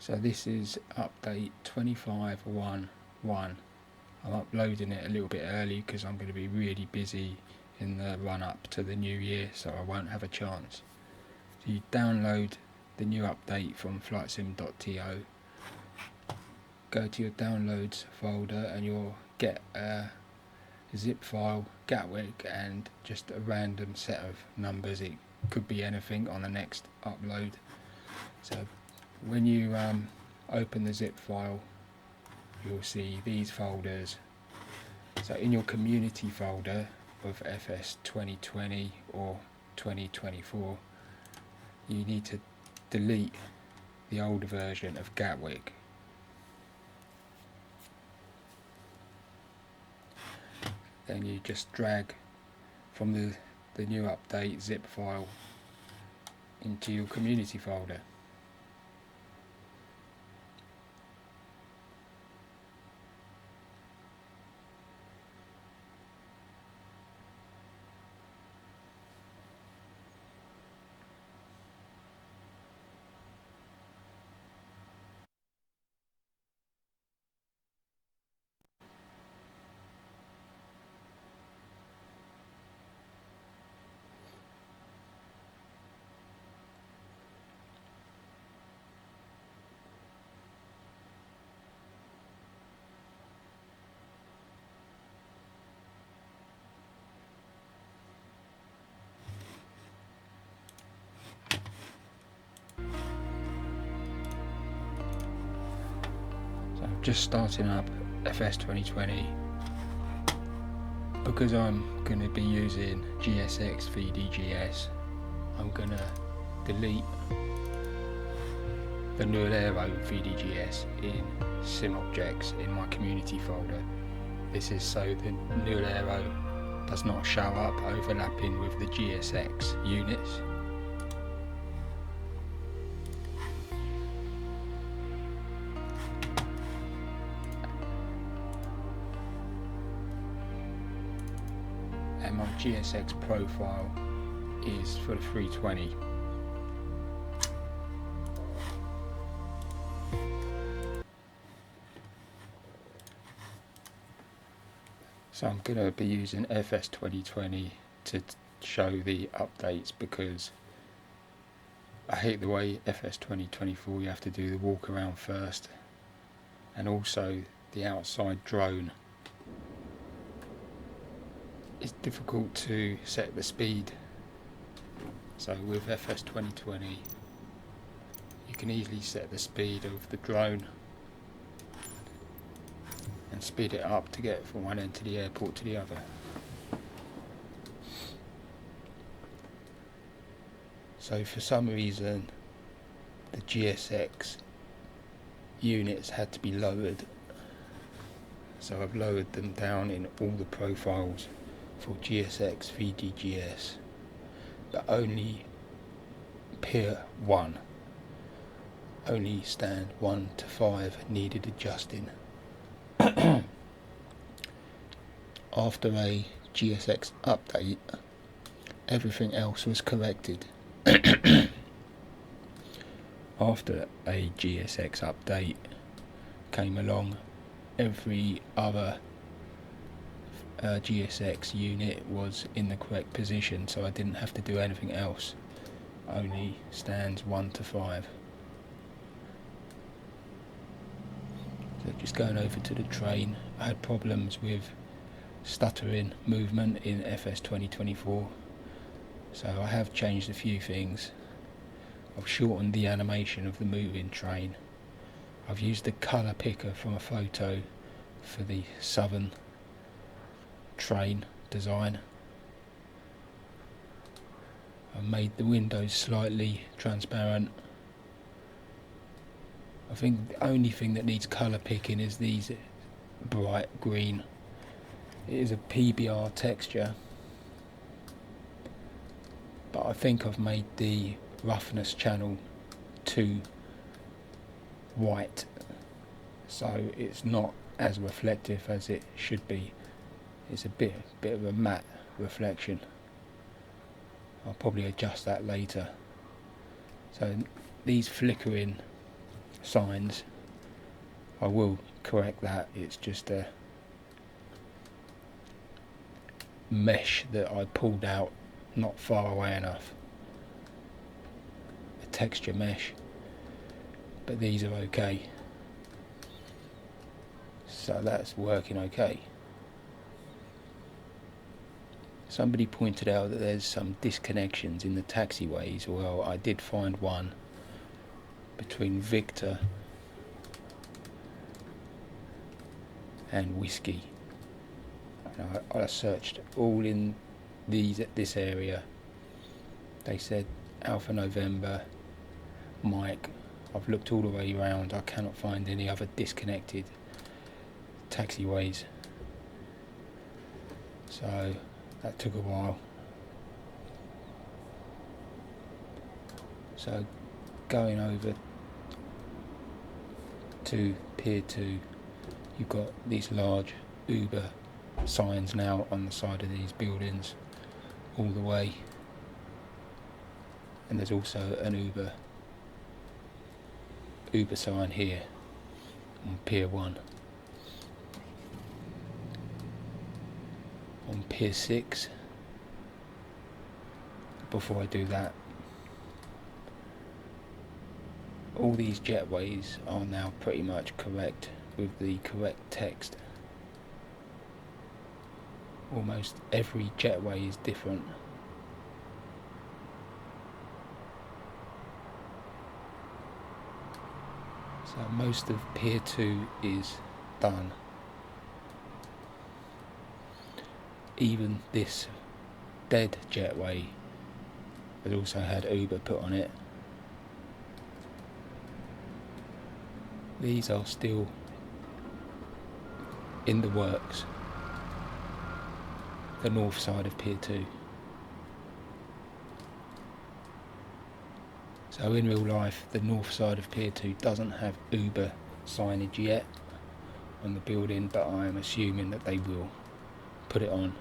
So this is update 25.1.1. I'm uploading it a little bit early because I'm going to be really busy in the run up to the new year, so I won't have a chance. So you download the new update from flightsim.to, go to your downloads folder and you'll get a zip file, Gatwick, and just a random set of numbers. It could be anything on the next upload. So when you open the zip file, you'll see these folders. So in your community folder of FS 2020 or 2024, you need to delete the older version of Gatwick. Then you just drag from the new update zip file into your community folder. So I'm just starting up FS 2020. Because I'm going to be using GSX vdgs, I'm going to delete the Nullero vdgs in SimObjects in my community folder. This is so the Nullero does not show up overlapping with the GSX units. And my GSX profile is for the 320. So I'm going to be using FS 2020 to show the updates, because I hate the way FS 2024 you have to do the walk around first, and also the outside drone. It's difficult to set the speed. So with FS 2020 you can easily set the speed of the drone and speed it up to get from one end to the airport to the other. So for some reason the GSX units had to be lowered, so I've lowered them down in all the profiles for GSX vdgs, but only Pier 1, only stand 1 to 5 needed adjusting. After a GSX update, everything else was corrected. After a GSX update came along, every other GSX unit was in the correct position, so I didn't have to do anything else, only stands 1 to 5. So just going over to the train, I had problems with stuttering movement in FS 2024, so I have changed a few things. I've shortened the animation of the moving train. I've used the colour picker from a photo for the southern train design. I've made the windows slightly transparent. I think the only thing that needs colour picking is these bright green. It is a PBR texture, but I think I've made the roughness channel too white, so it's not as reflective as it should be. It's a bit of a matte reflection. I'll probably adjust that later. So these flickering signs. I will correct that. It's just a mesh that I pulled out not far away enough, a texture mesh, but these are okay, so that's working okay. Somebody pointed out that there's some disconnections in the taxiways. Well, I did find one between Victor and Whiskey. And I searched all in this area. They said Alpha November, Mike. I've looked all the way around. I cannot find any other disconnected taxiways. So that took a while. So going over to Pier 2, you've got these large Uber signs now on the side of these buildings all the way, and there's also an Uber sign here on Pier 1. On Pier 6, before I do that, all these jetways are now pretty much correct with the correct text. Almost every jetway is different. So most of Pier 2 is done. Even this dead jetway has also had Uber put on it. These are still in the works. The north side of Pier 2. So in real life, the north side of Pier 2 doesn't have Uber signage yet on the building, but I am assuming that they will put it on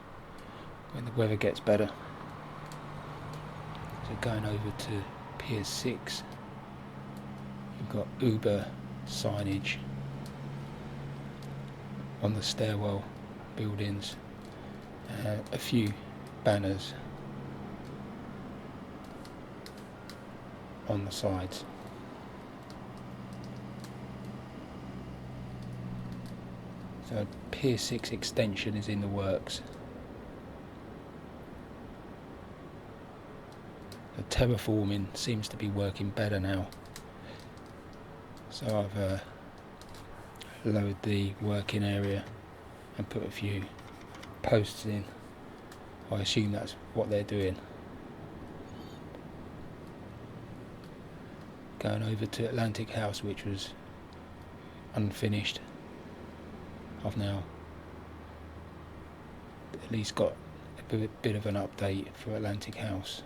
when the weather gets better. So going over to Pier 6, you've got Uber signage on the stairwell buildings, a few banners on the sides. So Pier 6 extension is in the works. The terraforming seems to be working better now. So I've lowered the working area and put a few posts in. I assume that's what they're doing. Going over to Atlantic House, which was unfinished. I've now at least got a bit of an update for Atlantic House.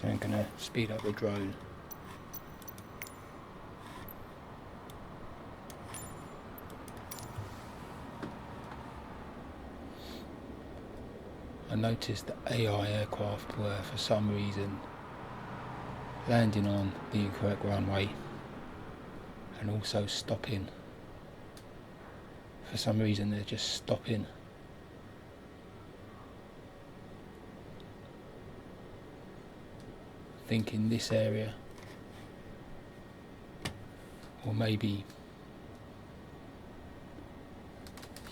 So I'm going to speed up the drone. I noticed that AI aircraft were, for some reason, landing on the incorrect runway and also stopping. For some reason they're just stopping. Think in this area, or maybe,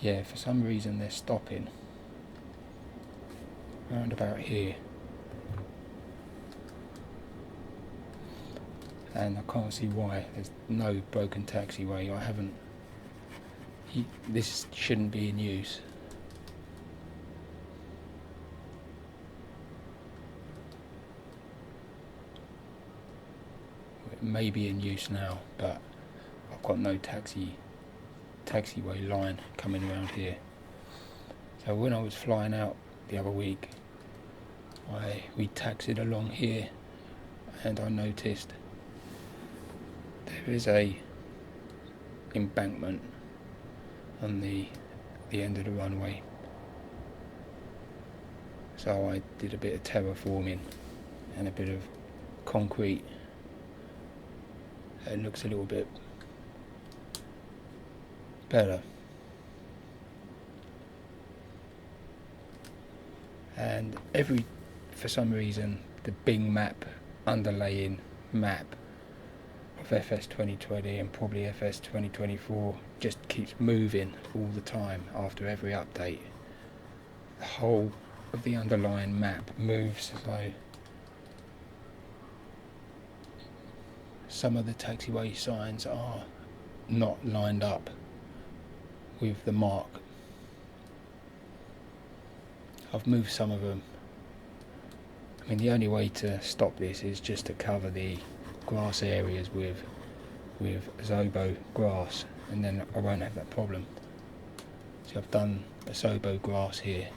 yeah, for some reason they're stopping round about here, and I can't see why. There's no broken taxiway. This shouldn't be in use. It may be in use now, but I've got no taxiway line coming around here. So when I was flying out the other week, we taxied along here, and I noticed there is a embankment on the end of the runway, so I did a bit of terraforming and a bit of concrete. It looks a little bit better, and for some reason the Bing map, underlaying map of FS 2020 and probably FS 2024 just keeps moving all the time after every update. The whole of the underlying map moves, so some of the taxiway signs are not lined up with the mark. I've moved some of them. I mean, the only way to stop this is just to cover the grass areas with Zobo grass, and then I won't have that problem. So I've done a Zobo grass here,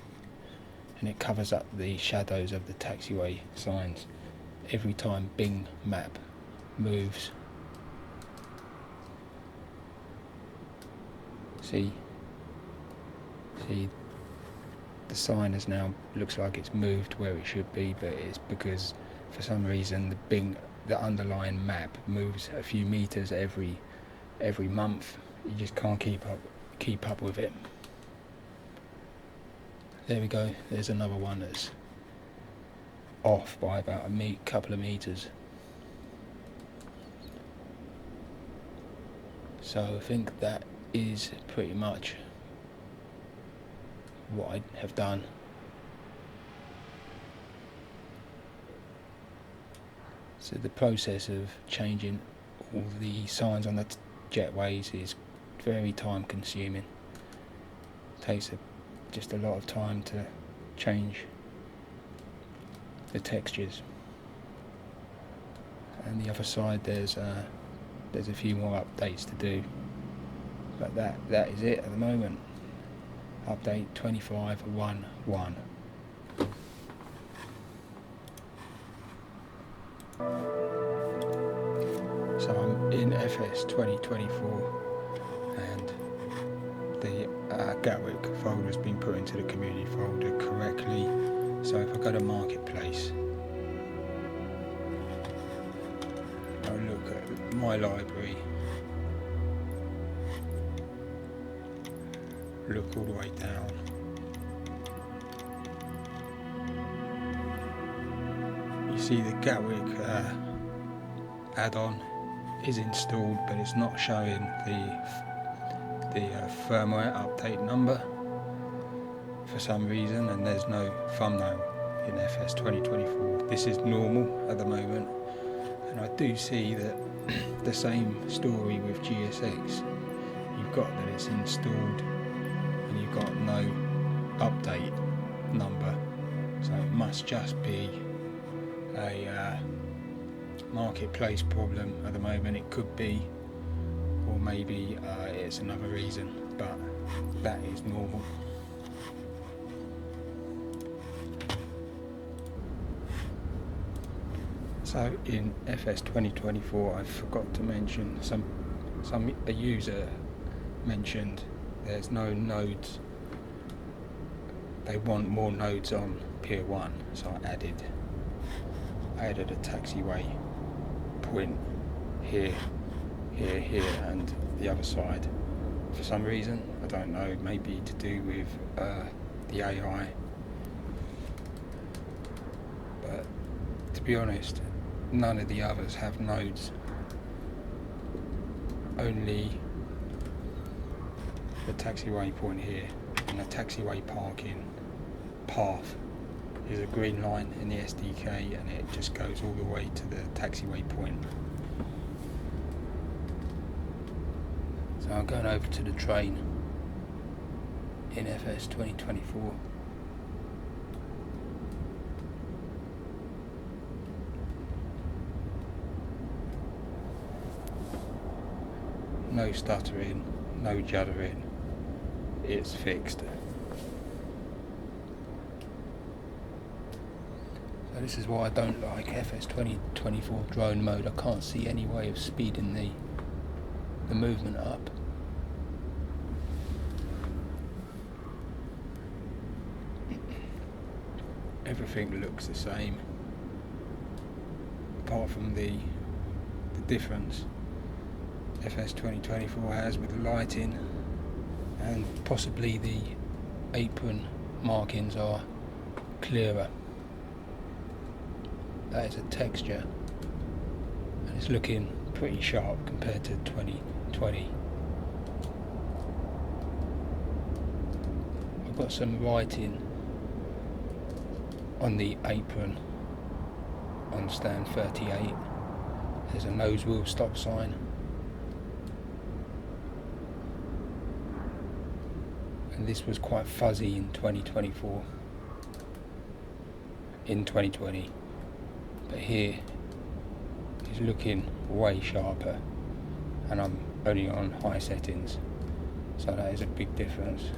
and it covers up the shadows of the taxiway signs every time Bing map moves. See, the sign is now, looks like it's moved where it should be, but it's because for some reason the underlying map moves a few meters every month. You just can't keep up with it. There we go. There's another one that's off by about a couple of meters. So I think that is pretty much what I have done. So the process of changing all the signs on the jetways is very time consuming. Takes just a lot of time to change the textures. And the other side there's a few more updates to do, but that is it at the moment. Update 25.1.1. So I'm in FS 2024, and the Gatwick folder has been put into the community folder correctly. So if I go to Marketplace, I'll look at my library, look all the way down. You see the Gatwick add-on is installed, but it's not showing the firmware update number for some reason, and there's no thumbnail in FS 2024. This is normal at the moment, and I do see that the same story with GSX. You've got that it's installed and you've got no update number, so it must just be a marketplace problem at the moment. It could be, or maybe it's another reason, but that is normal. So in FS 2024, I forgot to mention a user mentioned there's no nodes. They want more nodes on Pier 1, so I added a taxiway point here, and the other side. For some reason, I don't know, maybe to do with the AI. But to be honest, none of the others have nodes. Only the taxiway point here and the taxiway parking path is a green line in the SDK, and it just goes all the way to the taxiway point. So I'm going over to the train in FS 2024. No stuttering, no juddering, it's fixed. So this is why I don't like FS 2024 drone mode. I can't see any way of speeding the movement up. Everything looks the same, apart from the difference FS 2024 has with the lighting, and possibly the apron markings are clearer. That is a texture, and it's looking pretty sharp compared to 2020. I've got some writing on the apron on stand 38. There's a nose wheel stop sign, and this was quite fuzzy in 2024, in 2020, but here it's looking way sharper, and I'm only on high settings, so that is a big difference.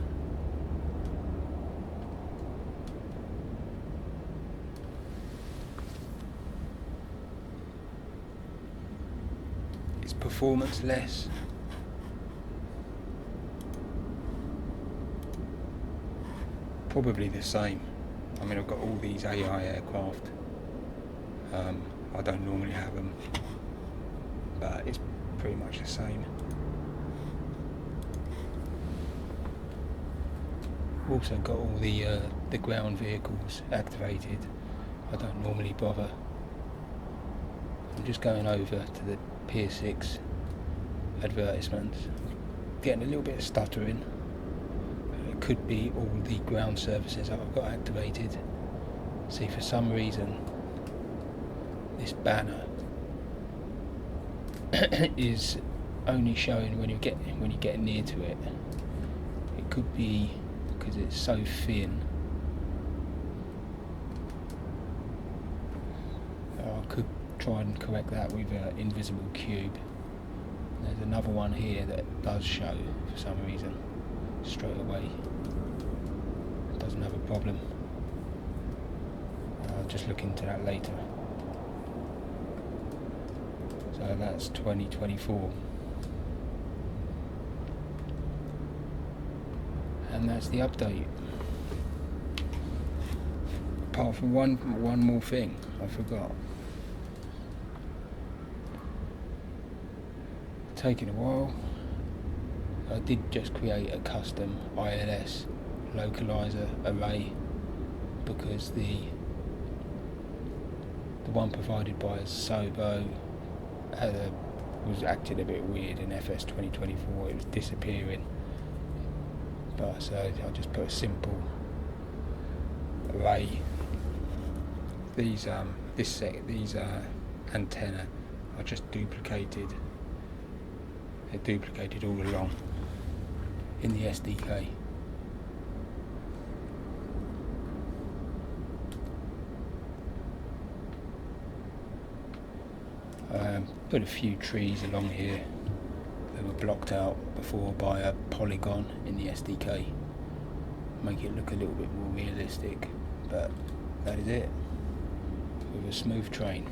Is performance less? Probably the same. I mean, I've got all these AI aircraft. I don't normally have them, but it's pretty much the same. I've also got all the ground vehicles activated. I don't normally bother. I'm just going over to the Pier 6 advertisements, getting a little bit of stuttering. It could be all the ground services that I've got activated. See, for some reason this banner is only showing when you get near to it. It could be because it's so thin. I could try and correct that with an invisible cube. There's another one here that does show for some reason straight away. It doesn't have a problem. I'll just look into that later. So that's 2024. And that's the update. Apart from one more thing I forgot. Taking a while. I did just create a custom ILS localizer array because the one provided by Sobo was acting a bit weird in FS 2024. It was disappearing, but so I just put a simple array. These antenna are just duplicated. They're duplicated all along in the SDK. Put a few trees along here that were blocked out before by a polygon in the SDK. Make it look a little bit more realistic, but that is it, with a smooth train.